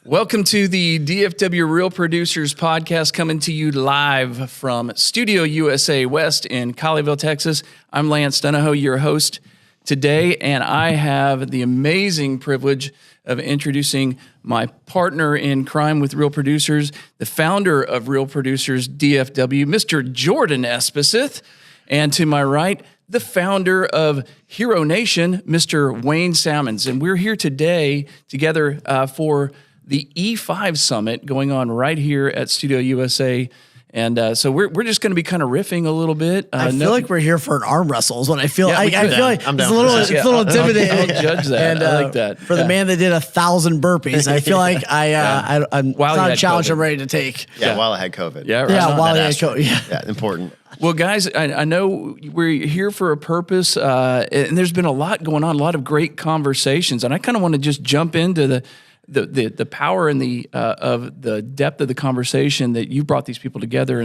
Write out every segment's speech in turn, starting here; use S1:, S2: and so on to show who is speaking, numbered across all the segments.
S1: Welcome to the DFW Real Producers podcast, coming to you live from Studio USA West in Colleyville, Texas. I'm Lance Donahoe, your host today, and I have the amazing privilege of introducing my partner in crime with Real Producers, the founder of Real Producers DFW, Mr. Jordan Espeseth, and to my right, the founder of Hero Nation, Mr. Wayne Salmons. And we're here today together for the E5 Summit going on right here at Studio USA. And so we're just going to be kind of riffing a little bit.
S2: I feel like we're here for an arm wrestle is what I feel.
S1: Yeah,
S2: I feel like
S1: I'm
S2: it's a little intimidating.
S1: I'll judge that.
S2: And,
S1: I like that.
S2: For the man that did 1,000 burpees, I feel like I'm
S1: While
S2: not
S1: you
S2: a
S1: had
S2: challenge
S1: COVID.
S2: I'm ready to take.
S3: Yeah, while I had COVID.
S1: Yeah, right.
S2: Yeah, while I
S3: That
S2: had
S3: asteroid.
S2: COVID. Yeah.
S3: Yeah, important.
S1: Well, guys, I know we're here for a purpose, and there's been a lot going on, a lot of great conversations, and I kind of want to just jump into the power and the of the depth of the conversation that you brought these people together,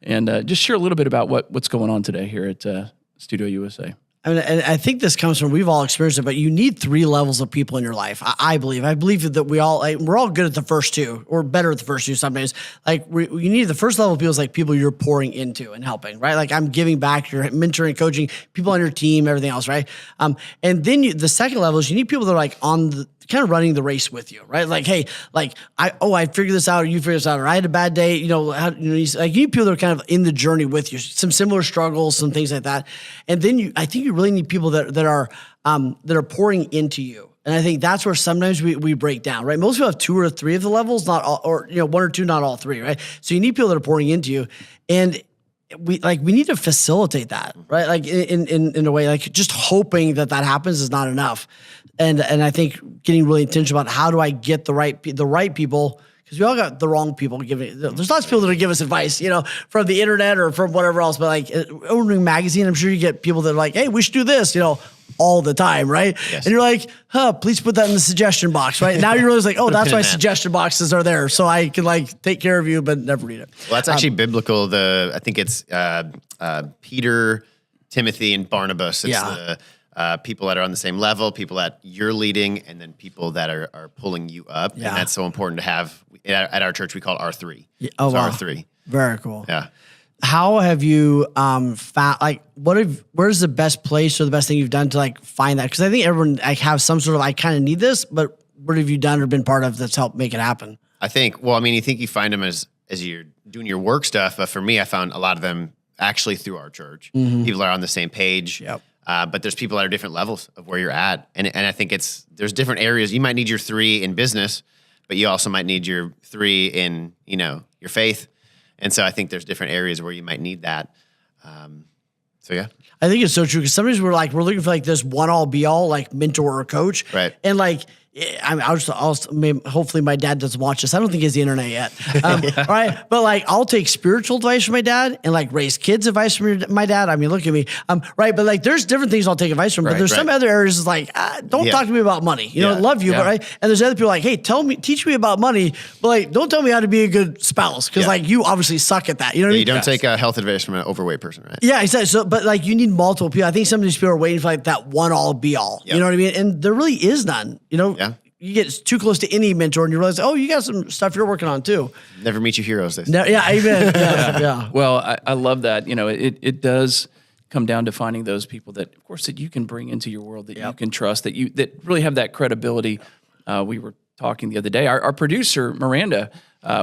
S1: and just share a little bit about what's going on today here at Studio USA.
S2: I mean, and I think this comes from, we've all experienced it, but you need three levels of people in your life. I believe that we're all good at the first two, or better at the first two sometimes. Like you need the first level of people is like people you're pouring into and helping, right? Like I'm giving back, you're mentoring, coaching people on your team, everything else, right? And then the second level is you need people that are like on the kind of running the race with you, right? Like, hey, like I figured this out, or you figured this out, or I had a bad day, you need people that are kind of in the journey with you, some similar struggles, some things like that. And then I think you really need people that are pouring into you. And I think that's where sometimes we break down, right? Most people have two or three of the levels, not all, or one or two, not all three, right? So you need people that are pouring into you, and we need to facilitate that, right? Like in a way, like just hoping that happens is not enough. And I think getting really intentional about how do I get the right people, because we all got the wrong people giving. There's lots of people that give us advice, from the internet or from whatever else. But like ordering magazine, I'm sure you get people that are like, hey, we should do this, all the time, right?
S3: Yes.
S2: And you're like, please put that in the suggestion box, right? Now you realize like, that's why suggestion boxes are there, so I can like take care of you, but never read it.
S3: Well, that's actually biblical. I think it's Peter, Timothy, and Barnabas. It's the people that are on the same level, people that you're leading, and then people that are pulling you up.
S2: Yeah.
S3: And that's so important to have. At our church, we call it R3.
S2: Oh, wow.
S3: R3.
S2: Very cool.
S3: Yeah.
S2: How have you found, like, where's the best place or the best thing you've done to like find that? Because I think everyone have some sort of, I kind of need this, but what have you done or been part of that's helped make it happen?
S3: I think, you think you find them as you're doing your work stuff. But for me, I found a lot of them actually through our church. Mm-hmm. People are on the same page.
S2: Yep.
S3: But there's people that are different levels of where you're at. And I think there's different areas. You might need your 3 in business, but you also might need your 3 in, your faith. And so I think there's different areas where you might need that. So yeah.
S2: I think it's so true, because sometimes we're looking for like this one all be all like mentor or coach.
S3: Right.
S2: And like, hopefully my dad doesn't watch this. I don't think he has the internet yet. All right. But like, I'll take spiritual advice from my dad and like raise kids advice from my dad. I mean, look at me. Right. But like, there's different things I'll take advice from, but there's some other areas like, don't talk to me about money. Love you, but right. And there's other people like, hey, teach me about money, but like, don't tell me how to be a good spouse. Cause like you obviously suck at that. You know what I mean?
S3: You don't take health advice from an overweight person, right?
S2: Yeah, exactly. So, but like you need multiple people. I think some of these people are waiting for like that one all be all. Yep. You know what I mean? And there really is none. Yeah. You get too close to any mentor and you realize, you got some stuff you're working on too.
S3: Never meet your heroes.
S2: Yeah, amen. Yeah.
S1: Well, I love that. It does come down to finding those people that, of course, that you can bring into your world, that you can trust, that really have that credibility. We were talking the other day. Our producer, Miranda,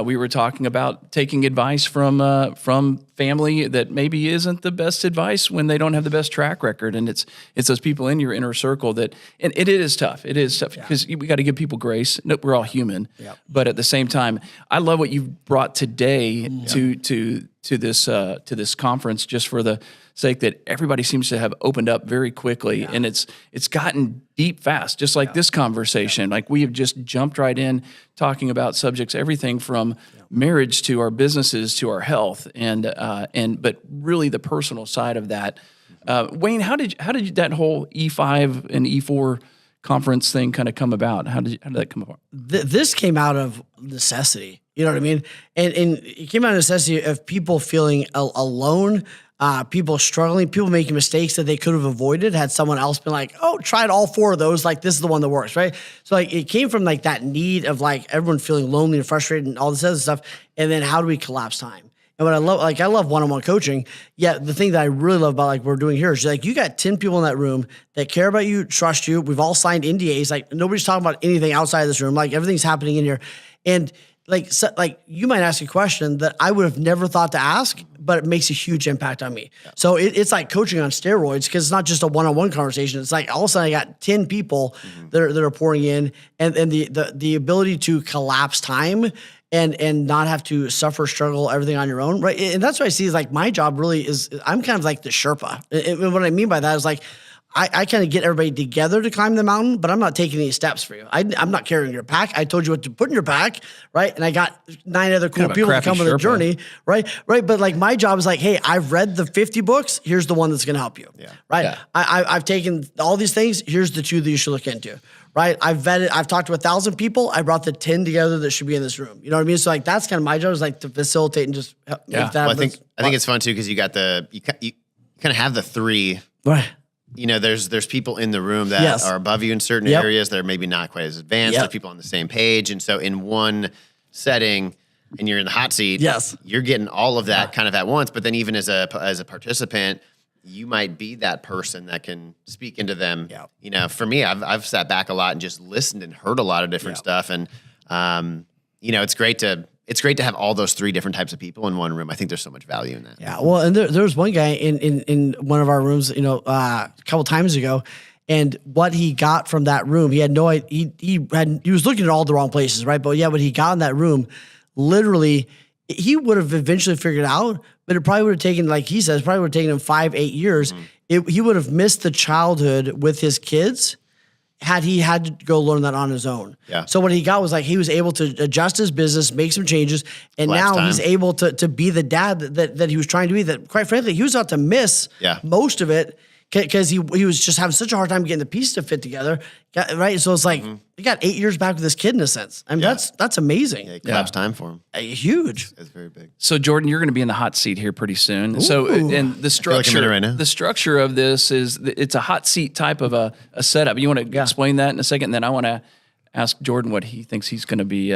S1: we were talking about taking advice from family that maybe isn't the best advice when they don't have the best track record, and it's those people in your inner circle that, and it is tough. It is tough because we got to give people grace. No, we're all human, but at the same time, I love what you've brought today to this conference, just for the sake that everybody seems to have opened up very quickly, and it's gotten deep fast, just like this conversation. Like we have just jumped right in talking about subjects, everything from marriage to our businesses to our health, but really the personal side of that. Wayne, how did that whole E5 and E4 conference thing kind of come about? How did that come about?
S2: This came out of necessity. You know what I mean? And it came out of necessity of people feeling alone, people struggling, people making mistakes that they could have avoided had someone else been like, oh, tried all 4 of those. Like, this is the one that works, right? So like it came from like that need of like everyone feeling lonely and frustrated and all this other stuff. And then how do we collapse time? And what I love one-on-one coaching. Yeah, the thing that I really love about like we're doing here is like you got 10 people in that room that care about you, trust you. We've all signed NDAs. Like nobody's talking about anything outside of this room. Like everything's happening in here. And like you might ask a question that I would have never thought to ask, but it makes a huge impact on me. Yeah. So it's like coaching on steroids because it's not just a one-on-one conversation. It's like all of a sudden I got 10 people that are pouring in, and the ability to collapse time and not have to suffer, struggle, everything on your own, right? And that's what I see is like my job really is I'm kind of like the Sherpa. And what I mean by that is like I kind of get everybody together to climb the mountain, but I'm not taking any steps for you. I'm not carrying your pack. I told you what to put in your pack, right? And I got 9 other cool people to come on the journey, right? But like my job is like, hey, I've read the 50 books. Here's the one that's going to help you, right? Yeah. I've taken all these things. Here's the 2 that you should look into, right? I've vetted. I've talked to 1,000 people. I brought the 10 together that should be in this room. You know what I mean? So like that's kind of my job is like to facilitate and just make that.
S3: Well, I think it's fun too because you got you kind of have the 3.
S2: Right.
S3: You know, there's people in the room that are above you in certain areas. They're maybe not quite as advanced. There's people on the same page. And so in one setting, and you're in the hot seat, you're getting all of that kind of at once. But then even as a participant, you might be that person that can speak into them. Yeah. You know, for me, I've sat back a lot and just listened and heard a lot of different stuff. And, you know, it's great to have all those 3 different types of people in one room. I think there's so much value in that.
S2: Yeah. Well, and there was one guy in one of our rooms, you know, a couple times ago, and what he got from that room, he had no idea. He was looking at all the wrong places, right? But yeah, when he got in that room, literally, he would have eventually figured it out, but it probably would have taken, like he says, probably would have taken him 5-8 years. He would have missed the childhood with his kids had he had to go learn that on his own. Yeah. So what he got was like he was able to adjust his business, make some changes, and now he's able to be the dad that he was trying to be. That quite frankly, he was about to miss most of it because he was just having such a hard time getting the pieces to fit together. Right. So it's like he got 8 years back with his kid in a sense. I mean, that's amazing.
S3: Yeah, collapse time for him.
S2: Huge.
S3: That's very big.
S1: So Jordan, you're going to be in the hot seat here pretty soon. Ooh. So and the structure,
S3: like right now.
S1: The structure of this is it's a hot seat type of a setup. You want to explain that in a second, and then I want to ask Jordan what he thinks he's going to be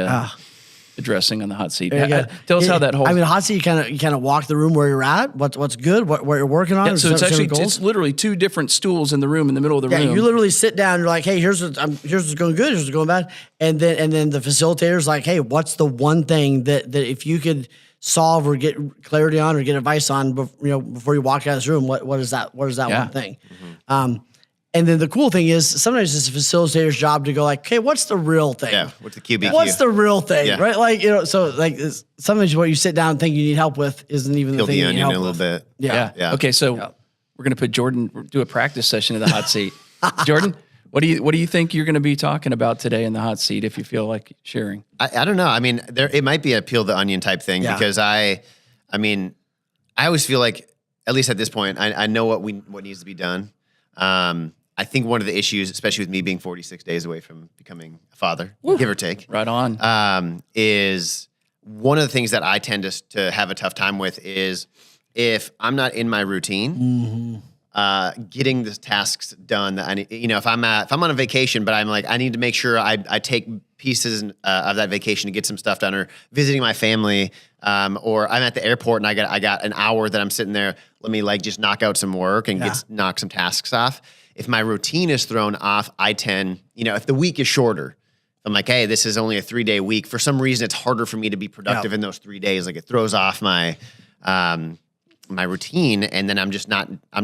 S1: addressing on the hot seat. Tell us how that whole.
S2: I mean, hot seat. You kind of walk the room where you're at. What's good. What you're working on.
S1: Yeah, so it's literally 2 different stools in the room in the middle of the room.
S2: Yeah, you literally sit down. You're like, hey, here's what's going good. Here's what's going bad. And then the facilitator's like, hey, what's the one thing that if you could solve or get clarity on or get advice on, before you walk out of this room, what is that? What is that one thing? And then the cool thing is sometimes it's a facilitator's job to go like, okay, what's the real thing?
S3: Yeah, what's the QBQ?
S2: What's the real thing, right? Like, so like sometimes what you sit down and think you need help with isn't even the thing you need help with.
S3: a little bit.
S2: Yeah.
S1: Okay, so we're going to put Jordan, do a practice session in the hot seat. Jordan, what do you think you're going to be talking about today in the hot seat if you feel like sharing?
S3: I don't know. I mean, it might be a peel the onion type thing because I always feel like, at least at this point, I know what needs to be done. I think one of the issues, especially with me being 46 days away from becoming a father, give or take,
S1: right on,
S3: is one of the things that I tend to have a tough time with is if I'm not in my routine, getting the tasks done that I need. You know, if I'm on a vacation, but I'm like, I need to make sure I take pieces of that vacation to get some stuff done, or visiting my family, or I'm at the airport and I got an hour that I'm sitting there. Let me just knock out some work and knock some tasks off. If my routine is thrown off, I tend, if the week is shorter, I'm like, hey, this is only a 3-day week. For some reason, it's harder for me to be productive in those 3 days. Like it throws off my my routine, and then I'm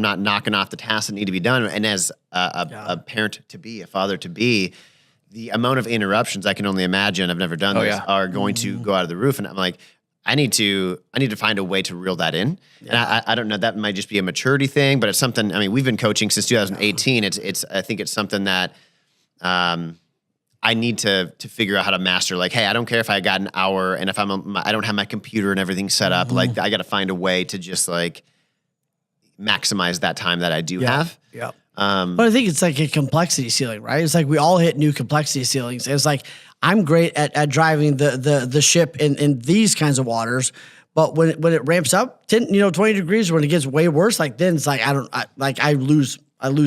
S3: not knocking off the tasks that need to be done. And as a parent to be, a father to be, the amount of interruptions I can only imagine, I've never done this, are going to go out of the roof. And I'm like, I need to find a way to reel that in. Yeah. And I don't know, that might just be a maturity thing, but it's something, we've been coaching since 2018. I think it's something that I need to figure out how to master. Like, hey, I don't care if I got an hour and if I don't have my computer and everything set up. Like I got to find a way to just maximize that time that I do have.
S2: Yeah. But I think it's like a complexity ceiling, right? It's like we all hit new complexity ceilings. It's like I'm great at driving the ship in these kinds of waters, But when it ramps up 10, 20 degrees, when it gets way worse, like then it's like, I lose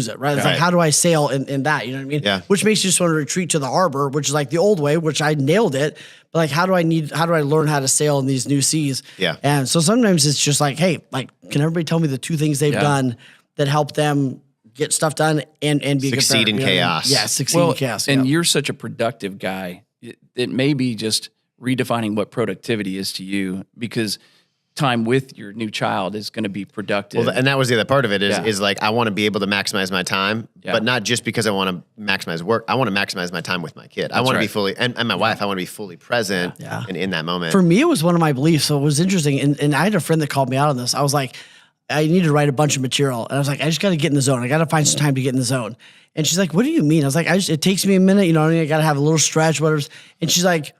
S2: it, right? It's like,
S3: Right.
S2: how do I sail in that? You know what I mean?
S3: Yeah.
S2: Which makes you just want to retreat to the harbor, which is like the old way, which I nailed it. But like, how do I learn how to sail in these new seas?
S3: Yeah.
S2: And so sometimes it's just like, hey, like, can everybody tell me the 2 things they've done that help them get stuff done and be
S3: Succeed in chaos.
S2: Yeah, succeed in chaos.
S1: And
S2: yeah.
S1: you're such a productive guy. It may be just redefining what productivity is to you, because time with your new child is going to be productive.
S3: Well, and that was the other part of it is,
S1: Yeah.
S3: is like, I want to be able to maximize my time,
S1: Yeah.
S3: but not just because I want to maximize work. I want to maximize my time with my kid. I want to be
S1: right.
S3: fully, and my wife, I want to be fully present
S2: Yeah.
S3: in that moment.
S2: For me, it was one of my beliefs. So it was interesting. And I had a friend that called me out on this. I was like, I need to write a bunch of material. And I was like, I just got to get in the zone. I got to find some time to get in the zone. And she's like, what do you mean? I was like, it takes me a minute. You know what I mean? I got to have a little stretch, whatever. And she's like,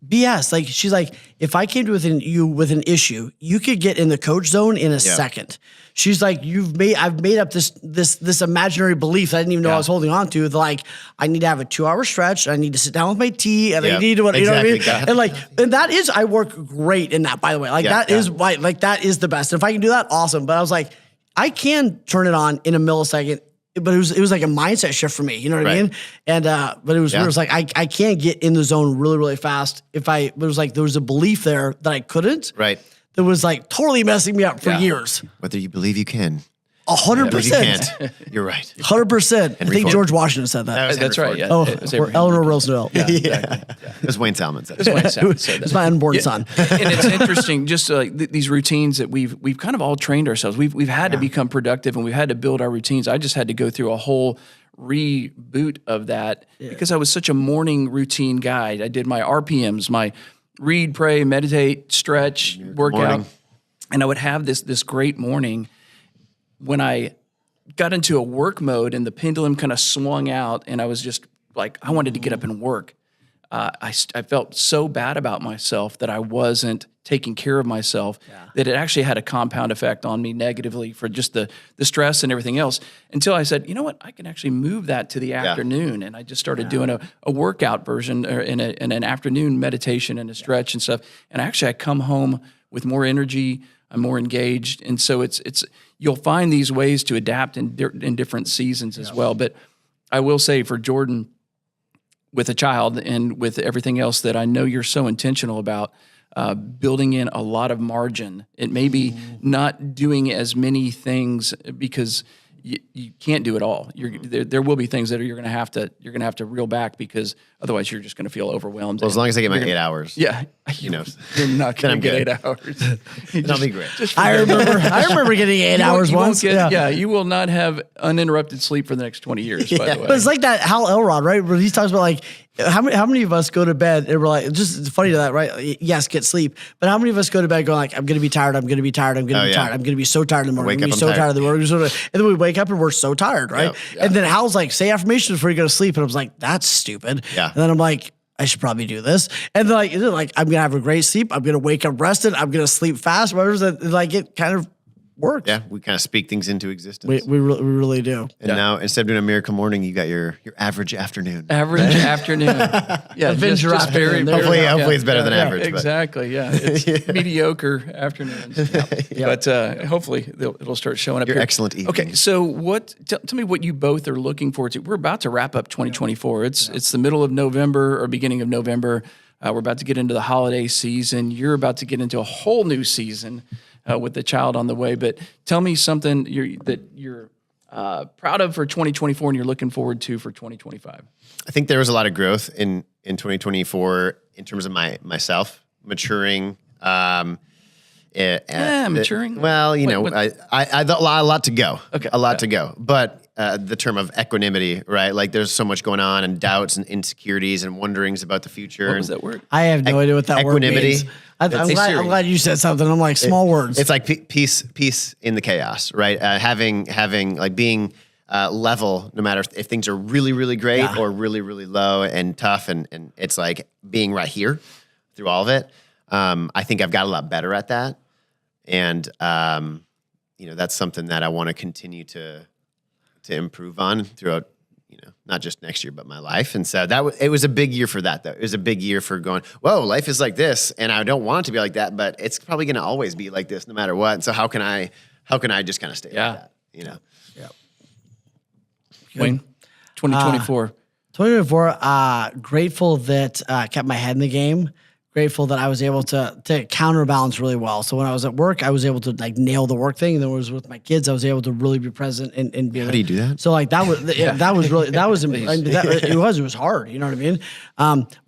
S2: BS. Like, she's like, if I came to you with an issue, you could get in the coach zone in a second. She's like, I've made up this imaginary belief that I didn't even know I was holding on to. Like, I need to have a 2-hour stretch. I need to sit down with my tea, and I need to, you know what I mean?
S3: Exactly.
S2: And that is, I work great in that, by the way. Like, that is why, like, that is the best. If I can do that, awesome. But I was like, I can turn it on in a millisecond. But it was like a mindset shift for me, you know what I mean? And but it was like I can't get in the zone really, really fast. But it was like there was a belief there that I couldn't.
S3: Right.
S2: That was like totally messing me up for years.
S3: Whether you believe you can,
S2: 100%.
S3: you can't. You're right.
S2: 100%. I think
S3: Ford.
S2: George Washington said that.
S1: That's right. Yeah.
S2: Oh,
S1: It was
S2: or
S1: Abraham
S2: Eleanor
S1: Lincoln.
S2: Roosevelt.
S1: Yeah, exactly.
S3: It was Wayne Salmon said.
S1: That's why it sounds so
S2: It's my unborn son.
S1: And it's interesting, just like these routines that we've kind of all trained ourselves. We've had to become productive, and we've had to build our routines. I just had to go through a whole reboot of that because I was such a morning routine guy. I did my RPMs, my read, pray, meditate, stretch, workout,
S3: morning.
S1: and I would have this great morning. When I got into a work mode and the pendulum kind of swung out, and I was just like, I wanted to get up and work. I felt so bad about myself that I wasn't taking care of myself, that it actually had a compound effect on me negatively for just the stress and everything else, until I said, you know what, I can actually move that to the afternoon. And I just started doing a workout version or in an afternoon meditation and a stretch and stuff. And actually I come home with more energy, I'm more engaged. And so it's you'll find these ways to adapt in different seasons as well. But I will say for Jordan, with a child and with everything else that I know you're so intentional about, building in a lot of margin. It may be not doing as many things because you can't do it all. There will be things that you're going to have to reel back, because otherwise you're just going to feel overwhelmed.
S3: Well, as long as I get my 8 hours.
S1: Yeah,
S3: You know,
S1: you're not going to
S3: I'm
S1: get 8 hours.
S3: that'll be great.
S2: I remember getting 8 hours
S1: You won't
S2: once.
S1: get- you will not have uninterrupted sleep for the next 20 years, by the way.
S2: But it's like that Hal Elrod, right? Where he talks about like how many of us go to bed and we're like, just it's funny to that, right? Yes, get sleep. But how many of us go to bed going like, I'm gonna be tired, I'm gonna be tired, I'm gonna be tired, I'm gonna be so tired in the morning,
S3: Wake
S2: I'm
S3: up,
S2: gonna be
S3: I'm
S2: so tired
S3: tired.
S2: in the morning, and then we wake up and we're so tired, right?
S3: Yeah.
S2: And then Hal's like, say affirmations before you go to sleep, and I was like, that's stupid.
S3: Yeah.
S2: And then I'm like, I should probably do this. And then like I'm gonna have a great sleep, I'm gonna wake up rested, I'm gonna sleep fast, whatever. Like it kind of works.
S3: Yeah, we kind of speak things into existence.
S2: We really do.
S3: And now, instead of doing a miracle morning, you got your average afternoon.
S1: Average afternoon. Yeah,
S2: Avenger
S1: just
S2: afternoon.
S1: very,
S2: There you
S3: Hopefully,
S2: go.
S3: hopefully it's better than average. But
S1: Exactly. Yeah, it's mediocre afternoons. But hopefully it'll start showing up.
S3: Your
S1: here.
S3: excellent
S1: Okay,
S3: evenings.
S1: so tell me what you both are looking forward to. We're about to wrap up 2024. It's the middle of November or beginning of November. We're about to get into the holiday season. You're about to get into a whole new season with the child on the way. But tell me something that you're proud of for 2024 and you're looking forward to for 2025.
S3: I think there was a lot of growth in 2024 in terms of myself maturing.
S1: Maturing?
S3: Well, you know,
S1: What-
S3: I a lot to go.
S1: Okay.
S3: A lot to go. But the term of equanimity, right? Like there's so much going on and doubts and insecurities and wonderings about the future.
S1: What was that word?
S2: I have no idea what that word
S3: equanimity.
S2: means. I'm
S1: It's
S2: glad
S1: serious.
S2: you said something. I'm like, small words.
S3: It's like peace in the chaos, right? Having like being level, no matter if things are really, really great or really, really low and tough, and it's like being right here through all of it. I think I've got a lot better at that, and you know, that's something that I want to continue to improve on throughout not just next year, but my life. And so it was a big year for that, though. It was a big year for going, whoa, life is like this, and I don't want it to be like that, but it's probably going to always be like this, no matter what. And so how can I just kind of stay like that?
S1: Wayne, 2024.
S2: 2024, grateful that I kept my head in the game. Grateful that I was able to counterbalance really well. So when I was at work, I was able to like nail the work thing. And then when I was with my kids, I was able to really be present and be.
S3: How do you do that?
S2: So like that was that was really it was hard. You know what I mean?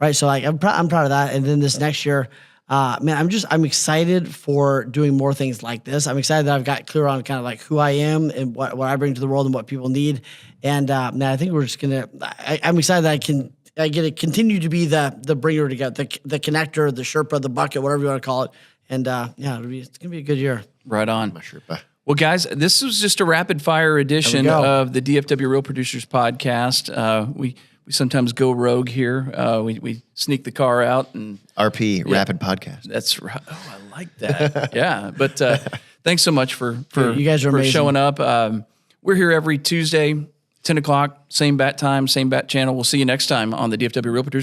S2: Right. So like I'm proud of that. And then this next year, man, I'm excited for doing more things like this. I'm excited that I've got clear on kind of like who I am and what I bring to the world and what people need. And man, I think we're just I'm excited that I get to continue to be the bringer together, the connector, the Sherpa, the bucket, whatever you want to call it. And it's gonna be a good year.
S1: Right on.
S3: My Sherpa.
S1: Well, guys, this was just a rapid fire edition of the DFW Real Producers Podcast. We sometimes go rogue here. We sneak the car out and
S3: RP Rapid Podcast.
S1: That's right. Oh, I like that. Yeah, but thanks so much for
S2: you guys are
S1: for
S2: amazing.
S1: showing up. We're here every Tuesday, 10 o'clock, same bat time, same bat channel. We'll see you next time on the DFW Real Producers.